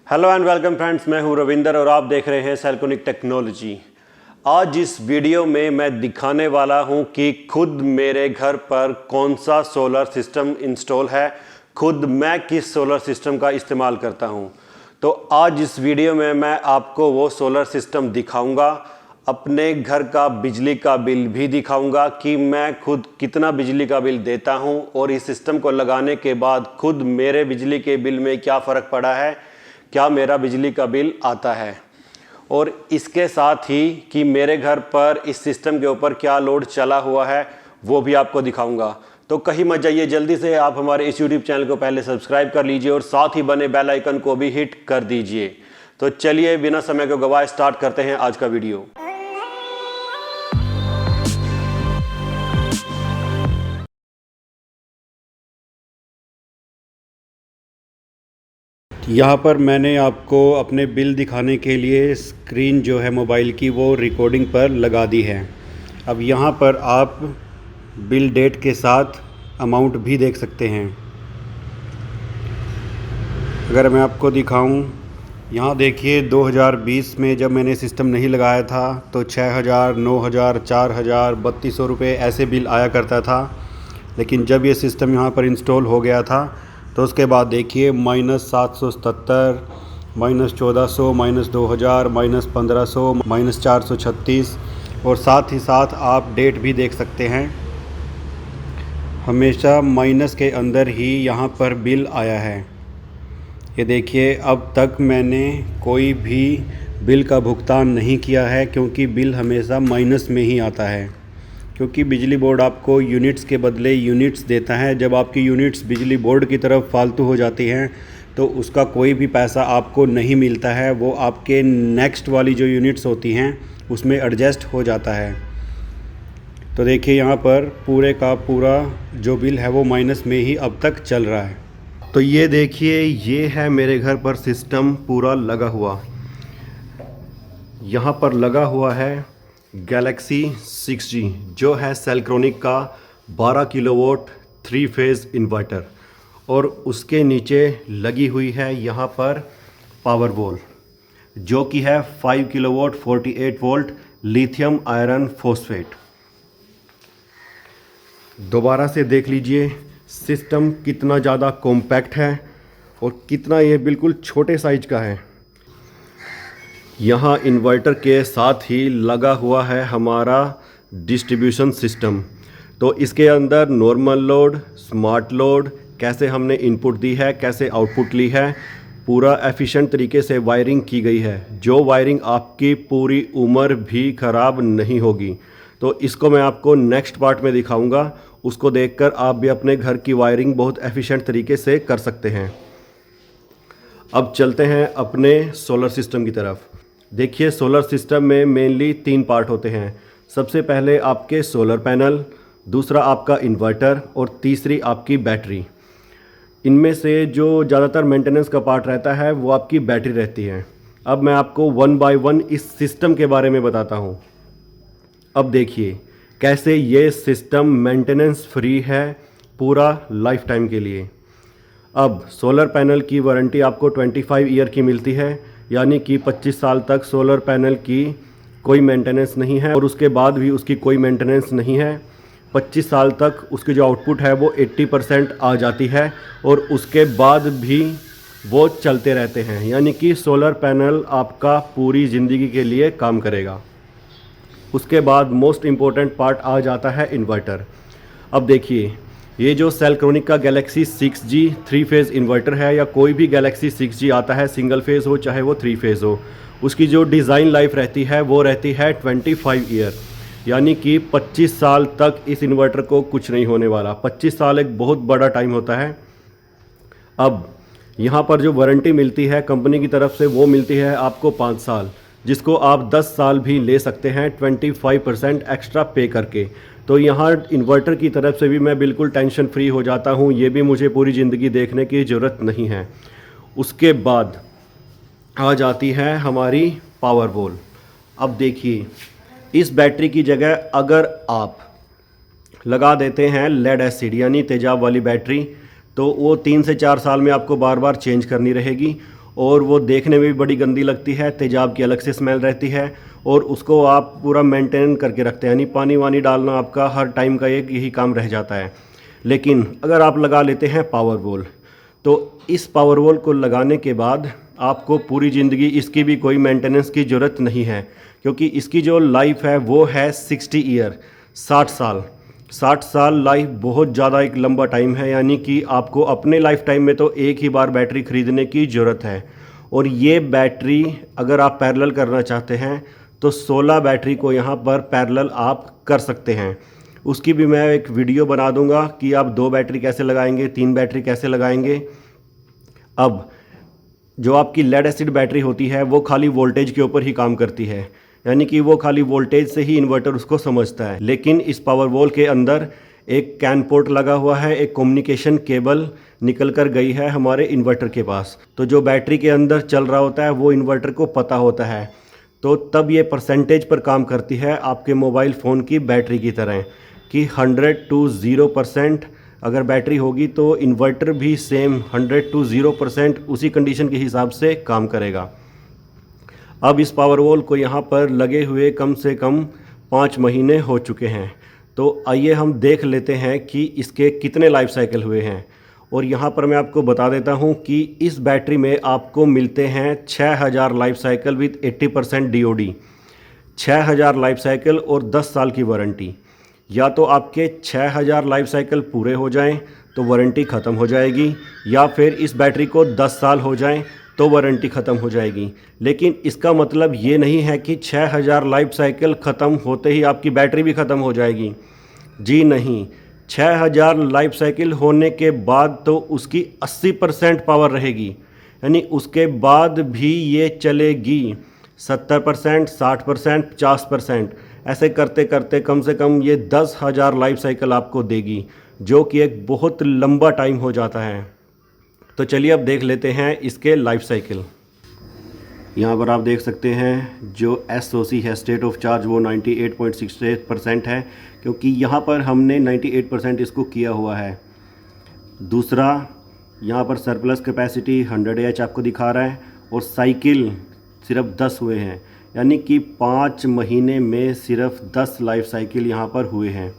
Hello and welcome friends, मैं हूं रविंदर और आप देख रहे हैं सेल्कोनिक टेक्नोलॉजी। आज इस वीडियो में मैं दिखाने वाला हूं कि खुद मेरे घर पर कौन सा सोलर सिस्टम इंस्टॉल है, खुद मैं किस सोलर सिस्टम का इस्तेमाल करता हूं। तो आज इस वीडियो में मैं आपको वो सोलर सिस्टम दिखाऊंगा, अपने घर का बिजली का बिल भी दिखाऊंगा कि मैं खुद कितना बिजली का बिल देता हूं और इस सिस्टम को लगाने के बाद खुद मेरे बिजली के बिल में क्या फ़र्क पड़ा है, क्या मेरा बिजली का बिल आता है, और इसके साथ ही कि मेरे घर पर इस सिस्टम के ऊपर क्या लोड चला हुआ है वो भी आपको दिखाऊंगा। तो कहीं मत जाइए, जल्दी से आप हमारे इस यूट्यूब चैनल को पहले सब्सक्राइब कर लीजिए और साथ ही बने बेल आइकन को भी हिट कर दीजिए। तो चलिए बिना समय को गवाए स्टार्ट करते हैं आज का वीडियो। यहाँ पर मैंने आपको अपने बिल दिखाने के लिए स्क्रीन जो है मोबाइल की वो रिकॉर्डिंग पर लगा दी है। अब यहाँ पर आप बिल डेट के साथ अमाउंट भी देख सकते हैं। अगर मैं आपको दिखाऊं, यहाँ देखिए 2020 में जब मैंने सिस्टम नहीं लगाया था तो 6,000, 9,000, 4,000, 3,200 रुपये ऐसे बिल आया करता था। लेकिन जब ये सिस्टम यहाँ पर इंस्टॉल हो गया था तो उसके बाद देखिए -777, -1,400, -2,000, -1,500, -436, और साथ ही साथ आप डेट भी देख सकते हैं। हमेशा माइनस के अंदर ही यहाँ पर बिल आया है। ये देखिए, अब तक मैंने कोई भी बिल का भुगतान नहीं किया है क्योंकि बिल हमेशा माइनस में ही आता है। क्योंकि बिजली बोर्ड आपको यूनिट्स के बदले यूनिट्स देता है। जब आपकी यूनिट्स बिजली बोर्ड की तरफ फालतू हो जाती हैं तो उसका कोई भी पैसा आपको नहीं मिलता है, वो आपके नेक्स्ट वाली जो यूनिट्स होती हैं उसमें एडजस्ट हो जाता है। तो देखिए, यहाँ पर पूरे का पूरा जो बिल है वो माइनस में ही अब तक चल रहा है। तो ये देखिए, ये है मेरे घर पर सिस्टम पूरा लगा हुआ। यहाँ पर लगा हुआ है गैलेक्सी 6G, जो है सेल्क्रोनिक का 12 किलोवाट 3 फेज़ इन्वर्टर, और उसके नीचे लगी हुई है यहाँ पर पावर वॉल जो कि है 5 kilowatt 48 volt lithium iron phosphate. दोबारा से देख लीजिए सिस्टम कितना ज़्यादा कॉम्पैक्ट है और कितना ये बिल्कुल छोटे साइज का है। यहाँ इन्वर्टर के साथ ही लगा हुआ है हमारा डिस्ट्रीब्यूशन सिस्टम। तो इसके अंदर नॉर्मल लोड, स्मार्ट लोड, कैसे हमने इनपुट दी है, कैसे आउटपुट ली है, पूरा एफिशिएंट तरीके से वायरिंग की गई है। जो वायरिंग आपकी पूरी उम्र भी ख़राब नहीं होगी। तो इसको मैं आपको नेक्स्ट पार्ट में दिखाऊंगा। उसको देखकर आप भी अपने घर की वायरिंग बहुत एफिशिएंट तरीके से कर सकते हैं। अब चलते हैं अपने सोलर सिस्टम की तरफ। देखिए, सोलर सिस्टम में मेनली 3 पार्ट होते हैं। सबसे पहले आपके सोलर पैनल, दूसरा आपका इन्वर्टर और तीसरी आपकी बैटरी। इनमें से जो ज़्यादातर मेंटेनेंस का पार्ट रहता है वो आपकी बैटरी रहती है। अब मैं आपको 1 बाय 1 इस सिस्टम के बारे में बताता हूँ। अब देखिए कैसे ये सिस्टम मेंटेनेंस फ्री है पूरा लाइफ टाइम के लिए। अब सोलर पैनल की वारंटी आपको 25 ईयर की मिलती है, यानी कि 25 साल तक सोलर पैनल की कोई मेंटेनेंस नहीं है और उसके बाद भी उसकी कोई मेंटेनेंस नहीं है। 25 साल तक उसकी जो आउटपुट है वो 80% आ जाती है और उसके बाद भी वो चलते रहते हैं, यानी कि सोलर पैनल आपका पूरी ज़िंदगी के लिए काम करेगा। उसके बाद मोस्ट इम्पोर्टेंट पार्ट आ जाता है इन्वर्टर। अब देखिए, ये जो सेल्क्रोनिक का गैलेक्सी 6G 3 फेज़ इन्वर्टर है, या कोई भी गैलेक्सी 6G आता है, सिंगल फेज़ हो चाहे वो 3 फेज़ हो, उसकी जो डिज़ाइन लाइफ रहती है वो रहती है 25 ईयर, यानी कि 25 साल तक इस इन्वर्टर को कुछ नहीं होने वाला। 25 साल एक बहुत बड़ा टाइम होता है। अब यहाँ पर जो वारंटी मिलती है कंपनी की तरफ से वो मिलती है आपको 5 साल, जिसको आप 10 साल भी ले सकते हैं 25% एक्स्ट्रा पे करके। तो यहाँ इन्वर्टर की तरफ से भी मैं बिल्कुल टेंशन फ्री हो जाता हूँ, ये भी मुझे पूरी ज़िंदगी देखने की ज़रूरत नहीं है। उसके बाद आ जाती है हमारी पावर वॉल। अब देखिए, इस बैटरी की जगह अगर आप लगा देते हैं लेड एसिड यानी तेजाब वाली बैटरी, तो वो 3 से 4 साल में आपको बार बार चेंज करनी रहेगी और वो देखने में भी बड़ी गंदी लगती है, तेजाब की अलग से स्मेल रहती है और उसको आप पूरा मेंटेन करके रखते हैं, यानी पानी वानी डालना आपका हर टाइम का एक यही काम रह जाता है। लेकिन अगर आप लगा लेते हैं पावर वॉल, तो इस पावर वॉल को लगाने के बाद आपको पूरी ज़िंदगी इसकी भी कोई मेंटेनेंस की ज़रूरत नहीं है, क्योंकि इसकी जो लाइफ है वो है 60 ईयर, 60 साल। 60 साल लाइफ बहुत ज़्यादा एक लंबा टाइम है, यानी कि आपको अपने लाइफ टाइम में तो एक ही बार बैटरी ख़रीदने की ज़रूरत है। और ये बैटरी अगर आप पैरेलल करना चाहते हैं तो 16 बैटरी को यहाँ पर पैरेलल आप कर सकते हैं। उसकी भी मैं एक वीडियो बना दूंगा कि आप 2 बैटरी कैसे लगाएंगे, 3 बैटरी कैसे लगाएंगे। अब जो आपकी लेड एसिड बैटरी होती है वो खाली वोल्टेज के ऊपर ही काम करती है, यानी कि वो खाली वोल्टेज से ही इन्वर्टर उसको समझता है। लेकिन इस पावर वॉल के अंदर एक कैन पोर्ट लगा हुआ है, एक कम्युनिकेशन केबल निकल कर गई है हमारे इन्वर्टर के पास। तो जो बैटरी के अंदर चल रहा होता है वो इन्वर्टर को पता होता है, तो तब ये परसेंटेज पर काम करती है आपके मोबाइल फ़ोन की बैटरी की तरह कि 100 to 0% अगर बैटरी होगी तो इन्वर्टर भी सेम 100 to 0% उसी कंडीशन के हिसाब से काम करेगा। अब इस पावर वॉल को यहाँ पर लगे हुए कम से कम 5 महीने हो चुके हैं। तो आइए हम देख लेते हैं कि इसके कितने लाइफ साइकिल हुए हैं। और यहाँ पर मैं आपको बता देता हूँ कि इस बैटरी में आपको मिलते हैं 6000 life cycle with 80% DOD, 6000 life cycle और 10 साल की वारंटी। या तो आपके 6000 लाइफ साइकिल पूरे हो जाएं तो वारंटी ख़त्म हो जाएगी, या फिर इस बैटरी को 10 साल हो जाएं तो वारंटी ख़त्म हो जाएगी। लेकिन इसका मतलब ये नहीं है कि 6000 लाइफ साइकिल ख़त्म होते ही आपकी बैटरी भी ख़त्म हो जाएगी। जी नहीं, 6000 लाइफ साइकिल होने के बाद तो उसकी 80% पावर रहेगी, यानी उसके बाद भी ये चलेगी 70%, 60%, 50%, ऐसे करते करते कम से कम ये 10,000 लाइफ साइकिल आपको देगी, जो कि एक बहुत लंबा टाइम हो जाता है। तो चलिए अब देख लेते हैं इसके लाइफ साइकिल। यहाँ पर आप देख सकते हैं जो SOC है, स्टेट ऑफ चार्ज, वो 98.68% है, क्योंकि यहाँ पर हमने 98% इसको किया हुआ है। दूसरा, यहाँ पर सरप्लस कैपेसिटी 100 AH आपको दिखा रहा है और साइकिल सिर्फ 10 हुए हैं, यानी कि 5 महीने में सिर्फ 10 लाइफ साइकिल यहाँ पर हुए हैं।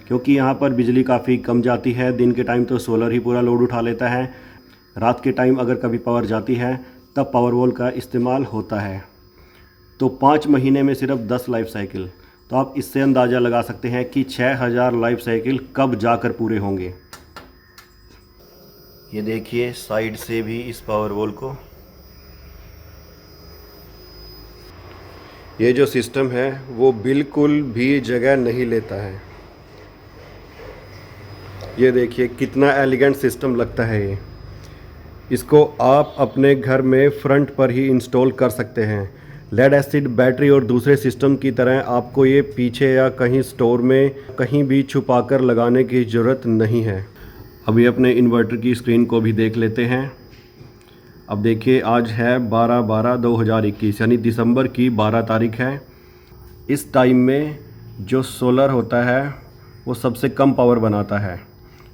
क्योंकि यहाँ पर बिजली काफ़ी कम जाती है, दिन के टाइम तो सोलर ही पूरा लोड उठा लेता है, रात के टाइम अगर कभी पावर जाती है तब पावर वॉल का इस्तेमाल होता है। तो 5 महीने में सिर्फ 10 लाइफ साइकिल, तो आप इससे अंदाज़ा लगा सकते हैं कि 6000 लाइफ साइकिल कब जाकर पूरे होंगे। ये देखिए साइड से भी इस पावर वॉल को, ये जो सिस्टम है वो बिल्कुल भी जगह नहीं लेता है। ये देखिए कितना एलिगेंट सिस्टम लगता है ये। इसको आप अपने घर में फ्रंट पर ही इंस्टॉल कर सकते हैं। लेड एसिड बैटरी और दूसरे सिस्टम की तरह आपको ये पीछे या कहीं स्टोर में कहीं भी छुपा कर लगाने की ज़रूरत नहीं है। अभी अपने इन्वर्टर की स्क्रीन को भी देख लेते हैं। अब देखिए आज है 12/12/2021, यानी दिसंबर की 12 तारीख है। इस टाइम में जो सोलर होता है वो सबसे कम पावर बनाता है।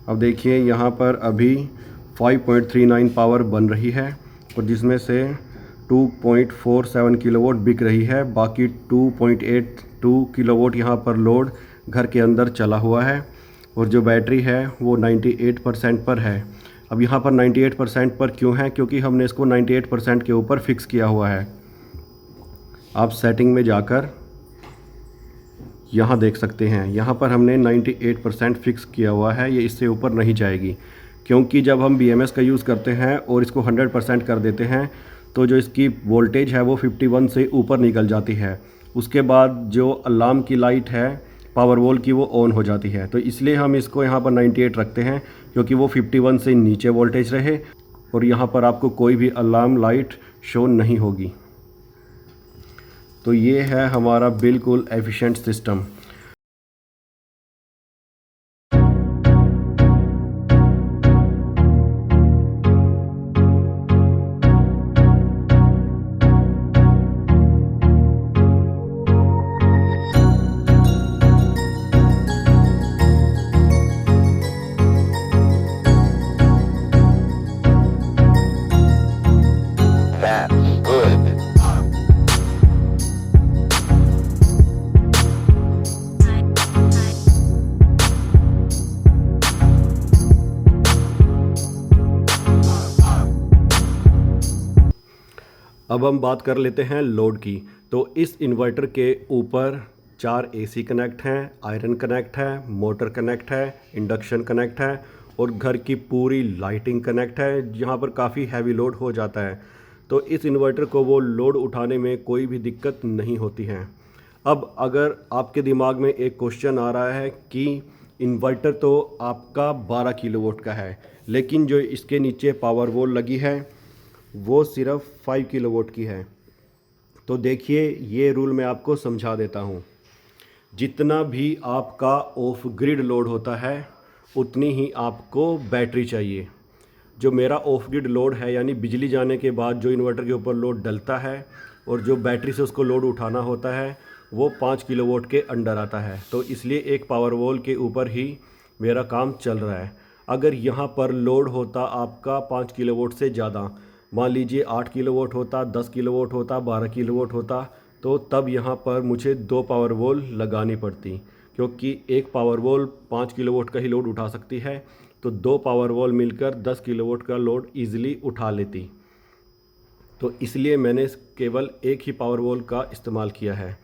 अब देखिए यहाँ पर अभी 5.39 पावर बन रही है और जिसमें से 2.47 किलोवाट बिक रही है, बाकी 2.82 किलोवाट यहाँ पर लोड घर के अंदर चला हुआ है और जो बैटरी है वो 98% पर है। अब यहाँ पर 98% पर क्यों है? क्योंकि हमने इसको 98% के ऊपर फिक्स किया हुआ है। आप सेटिंग में जाकर यहाँ देख सकते हैं, यहाँ पर हमने 98% फिक्स किया हुआ है, ये इससे ऊपर नहीं जाएगी। क्योंकि जब हम BMS का यूज़ करते हैं और इसको 100% कर देते हैं तो जो इसकी वोल्टेज है वो 51 से ऊपर निकल जाती है। उसके बाद जो अलार्म की लाइट है पावर वॉल की वो ऑन हो जाती है। तो इसलिए हम इसको यहाँ पर 98 रखते हैं, क्योंकि वो 51 से नीचे वोल्टेज रहे और यहाँ पर आपको कोई भी अलार्म लाइट शो नहीं होगी। तो ये है हमारा बिल्कुल एफिशिएंट सिस्टम। अब हम बात कर लेते हैं लोड की। तो इस इन्वर्टर के ऊपर 4 एसी कनेक्ट हैं, आयरन कनेक्ट है, मोटर कनेक्ट है, इंडक्शन कनेक्ट है और घर की पूरी लाइटिंग कनेक्ट है, जहाँ पर काफ़ी हैवी लोड हो जाता है। तो इस इन्वर्टर को वो लोड उठाने में कोई भी दिक्कत नहीं होती है। अब अगर आपके दिमाग में एक क्वेश्चन आ रहा है कि इन्वर्टर तो आपका 12 किलोवाट का है, लेकिन जो इसके नीचे पावर वॉल लगी है वो सिर्फ 5 किलोवाट की है। तो देखिए, ये रूल मैं आपको समझा देता हूँ। जितना भी आपका ऑफ ग्रिड लोड होता है उतनी ही आपको बैटरी चाहिए। जो मेरा ऑफ ग्रिड लोड है, यानी बिजली जाने के बाद जो इन्वर्टर के ऊपर लोड डलता है और जो बैटरी से उसको लोड उठाना होता है, वो 5 किलोवाट के अंडर आता है। तो इसलिए एक पावर वॉल के ऊपर ही मेरा काम चल रहा है। अगर यहाँ पर लोड होता आपका 5 किलोवाट से ज़्यादा, मान लीजिए 8 किलोवाट होता, 10 किलोवाट होता, 12 किलोवाट होता, तो तब यहाँ पर मुझे 2 पावर वॉल लगानी पड़ती, क्योंकि एक पावर वॉल 5 किलोवाट का ही लोड उठा सकती है। तो 2 पावर वॉल मिलकर 10 किलोवाट का लोड ईजिली उठा लेती। तो इसलिए मैंने केवल एक ही पावर वॉल का इस्तेमाल किया है।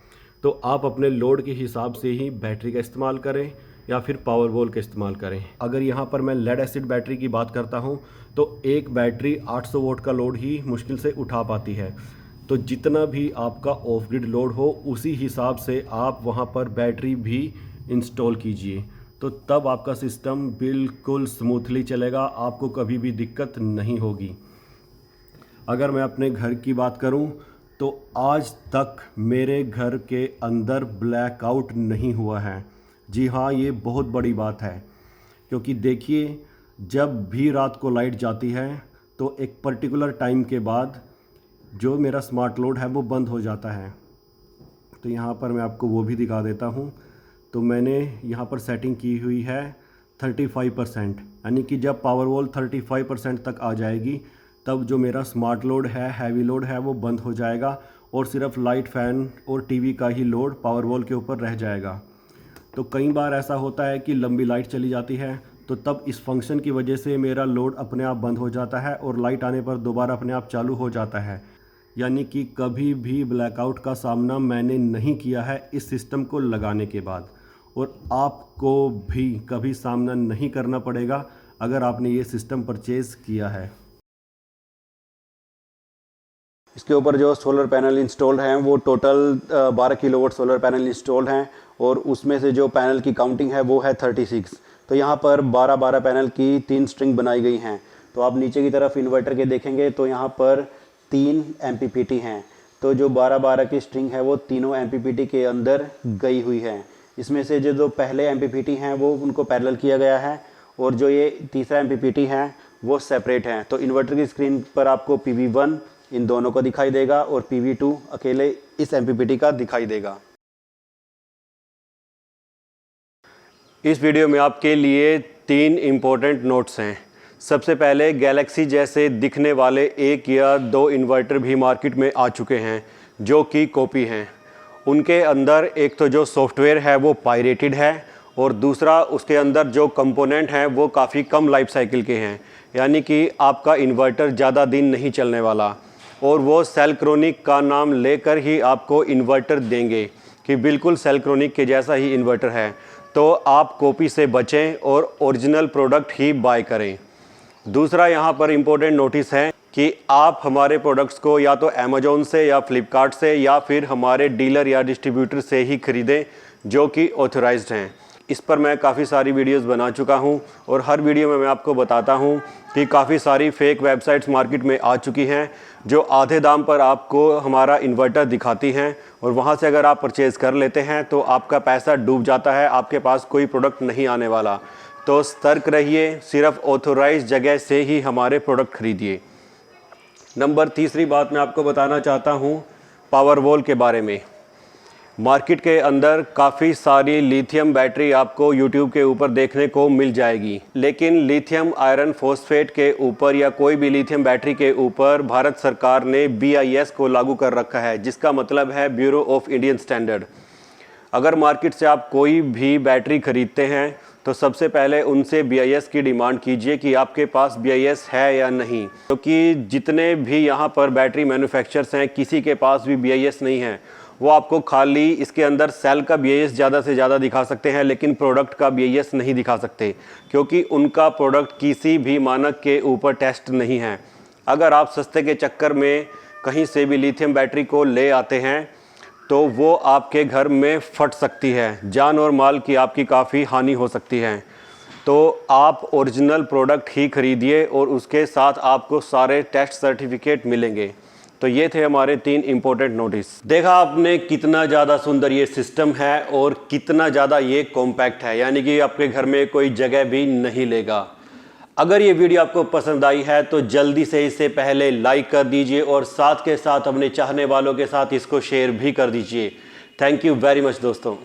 तो आप अपने लोड के हिसाब से ही बैटरी का इस्तेमाल करें या फिर पावर वॉल का इस्तेमाल करें। अगर यहाँ पर मैं लेड एसिड बैटरी की बात करता हूँ तो एक बैटरी 800 वोल्ट का लोड ही मुश्किल से उठा पाती है। तो जितना भी आपका ऑफ ग्रिड लोड हो उसी हिसाब से आप वहाँ पर बैटरी भी इंस्टॉल कीजिए, तो तब आपका सिस्टम बिल्कुल स्मूथली चलेगा, आपको कभी भी दिक्कत नहीं होगी। अगर मैं अपने घर की बात करूं तो आज तक मेरे घर के अंदर ब्लैकआउट नहीं हुआ है। जी हाँ, ये बहुत बड़ी बात है, क्योंकि देखिए, जब भी रात को लाइट जाती है तो एक पर्टिकुलर टाइम के बाद जो मेरा स्मार्ट लोड है वो बंद हो जाता है। तो यहाँ पर मैं आपको वो भी दिखा देता हूँ। तो मैंने यहाँ पर सेटिंग की हुई है 35%, यानी कि जब पावर वॉल 35% तक आ जाएगी तब जो मेरा स्मार्ट लोड है, हैवी लोड है, वो बंद हो जाएगा और सिर्फ लाइट, फैन और टीवी का ही लोड पावर वॉल के ऊपर रह जाएगा। तो कई बार ऐसा होता है कि लंबी लाइट चली जाती है, तो तब इस फंक्शन की वजह से मेरा लोड अपने आप बंद हो जाता है और लाइट आने पर दोबारा अपने आप चालू हो जाता है। यानी कि कभी भी ब्लैकआउट का सामना मैंने नहीं किया है इस सिस्टम को लगाने के बाद, और आपको भी कभी सामना नहीं करना पड़ेगा अगर आपने ये सिस्टम परचेज़ किया है। इसके ऊपर जो सोलर पैनल इंस्टॉल्ड हैं वो total 12 kilowatt solar panel installed हैं, और उसमें से जो पैनल की काउंटिंग है वो है 36। तो यहाँ पर 12-12 पैनल की 3 स्ट्रिंग बनाई गई हैं। तो आप नीचे की तरफ इन्वर्टर के देखेंगे तो यहाँ पर 3 MPPT हैं। तो जो 12-12 की स्ट्रिंग है वो तीनों MPPT के अंदर गई हुई है। इसमें से जो पहले MPPT हैं वो उनको पैरेलल किया गया है, और जो ये तीसरा MPPT है वो सेपरेट हैं। तो इन्वर्टर की स्क्रीन पर आपको PV1 इन दोनों को दिखाई देगा और PV2 अकेले इस MPPT का दिखाई देगा। इस वीडियो में आपके लिए 3 इम्पोर्टेंट नोट्स हैं। सबसे पहले, गैलेक्सी जैसे दिखने वाले 1 या 2 इन्वर्टर भी मार्केट में आ चुके हैं जो कि कॉपी हैं। उनके अंदर एक तो जो सॉफ्टवेयर है वो पायरेटेड है, और दूसरा उसके अंदर जो कंपोनेंट हैं वो काफ़ी कम लाइफ साइकिल के हैं, यानी कि आपका इन्वर्टर ज़्यादा दिन नहीं चलने वाला। और वो सेलक्रोनिक का नाम लेकर ही आपको इन्वर्टर देंगे कि बिल्कुल सेलक्रोनिक के जैसा ही इन्वर्टर है। तो आप कॉपी से बचें और ओरिजिनल प्रोडक्ट ही बाय करें। दूसरा यहाँ पर इम्पोर्टेंट नोटिस है कि आप हमारे प्रोडक्ट्स को या तो अमेज़ॉन से या फ्लिपकार्ट से या फिर हमारे डीलर या डिस्ट्रीब्यूटर से ही ख़रीदें जो कि ऑथराइज्ड हैं। इस पर मैं काफ़ी सारी वीडियोस बना चुका हूं, और हर वीडियो में मैं आपको बताता हूं कि काफ़ी सारी फेक वेबसाइट्स मार्केट में आ चुकी हैं जो आधे दाम पर आपको हमारा इन्वर्टर दिखाती हैं, और वहां से अगर आप परचेज़ कर लेते हैं तो आपका पैसा डूब जाता है, आपके पास कोई प्रोडक्ट नहीं आने वाला। तो सतर्क रहिए, सिर्फ ऑथोराइज जगह से ही हमारे प्रोडक्ट खरीदिए। नंबर तीसरी बात मैं आपको बताना चाहता हूँ पावर वॉल के बारे में। मार्केट के अंदर काफ़ी सारी लिथियम बैटरी आपको YouTube के ऊपर देखने को मिल जाएगी, लेकिन लिथियम आयरन फॉस्फेट के ऊपर या कोई भी लिथियम बैटरी के ऊपर भारत सरकार ने BIS को लागू कर रखा है, जिसका मतलब है ब्यूरो ऑफ इंडियन स्टैंडर्ड। अगर मार्केट से आप कोई भी बैटरी खरीदते हैं तो सबसे पहले उनसे BIS की डिमांड कीजिए कि आपके पास BIS है या नहीं, क्योंकि जितने भी यहाँ पर बैटरी मैन्युफैक्चरर्स हैं किसी के पास भी BIS नहीं है। वो आपको खाली इसके अंदर सेल का BIS ज़्यादा से ज़्यादा दिखा सकते हैं, लेकिन प्रोडक्ट का BIS नहीं दिखा सकते, क्योंकि उनका प्रोडक्ट किसी भी मानक के ऊपर टेस्ट नहीं है। अगर आप सस्ते के चक्कर में कहीं से भी लिथियम बैटरी को ले आते हैं तो वो आपके घर में फट सकती है, जान और माल की आपकी काफ़ी हानि हो सकती है। तो आप ओरिजिनल प्रोडक्ट ही खरीदिए और उसके साथ आपको सारे टेस्ट सर्टिफिकेट मिलेंगे। तो ये थे हमारे 3 इम्पोर्टेंट नोटिस। देखा आपने कितना ज़्यादा सुंदर ये सिस्टम है और कितना ज़्यादा ये कॉम्पैक्ट है, यानी कि आपके घर में कोई जगह भी नहीं लेगा। अगर ये वीडियो आपको पसंद आई है तो जल्दी से इससे पहले लाइक कर दीजिए और साथ के साथ अपने चाहने वालों के साथ इसको शेयर भी कर दीजिए। थैंक यू वेरी मच दोस्तों।